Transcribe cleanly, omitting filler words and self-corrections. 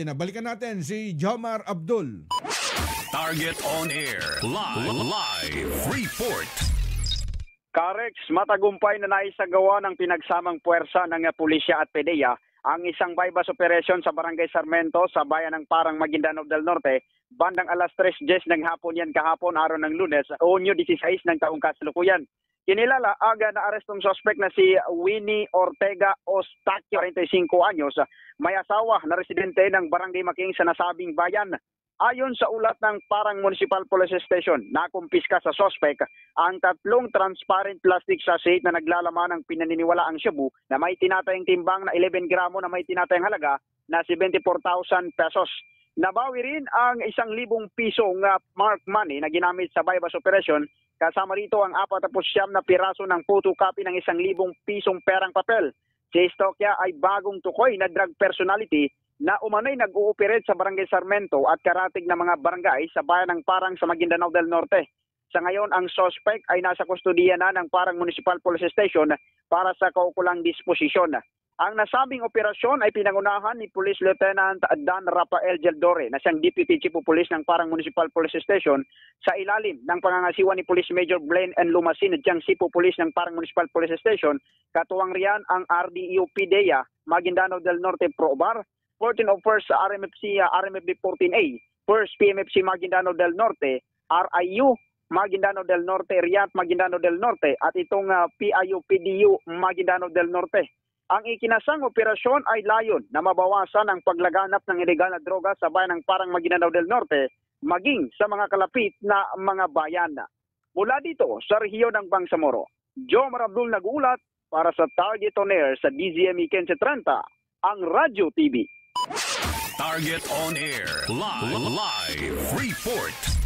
natin. Balikan natin si Jomar Abdul. Target on air. Live report. Karex, matagumpay na naisagawa ng pinagsamang puwersa ng pulisya at PDEA ang isang bypass operation sa Barangay Sarmiento sa bayan ng Parang, Maguindanao del Norte, bandang alas 3:10 ng hapon yan kahapon, araw ng Lunes, Hunyo 16 ng taong kasalukuyan. Kinilala aga na arestong suspect na si Winnie Ortega Ostaquio, 45 anyos, may asawa na residente ng Barangay Making sa nasabing bayan. Ayon sa ulat ng Parang Municipal Police Station, nakumpiska sa suspect ang 3 transparent plastic sachet na naglalaman ng pinaniniwalaang shabu na may tinatayang timbang na 11 gramo na may tinatayang halaga na 74,000 pesos. Nabawi rin ang 1,000 pisong marked money na ginamit sa bypass operation. Kasama rito ang 49 na piraso ng photocopy ng 1,000 pisong perang papel. Si Ostaquio ay bagong tukoy na drug personality na umanay nag-ooperate sa Barangay Sarmiento at karatig na mga barangay sa bayan ng Parang sa Maguindanao del Norte. Sa ngayon, ang suspect ay nasa kustodiya na ng Parang Municipal Police Station para sa kaukulang disposisyon. Ang nasabing operasyon ay pinangunahan ni Police Lieutenant Dan Rafael Geldore na siyang Deputy Chief of Police ng Parang Municipal Police Station sa ilalim ng pangangasiwa ni Police Major Blaine N. Lumasin at siyang Chief of Police ng Parang Municipal Police Station. Katuwang riyan ang RDEO PDEA, Maguindanao del Norte Probar, 14 of 1st RMFC, RMFB 14A, 1st PMFC Maguindanao del Norte, RIU Maguindanao del Norte, RIAT Maguindanao del Norte at itong PIU PDU Maguindanao del Norte. Ang ikinasang operasyon ay layon na mabawasan ang paglaganap ng ilegal na droga sa bayan ng Parang Maguindanao del Norte maging sa mga kalapit na mga bayan. Mula dito sa rehiyon ng Bangsamoro, Jomar Abdul nag-uulat para sa Target on Air sa DZME 1530, ang Radyo TV. Target on Air. Live report.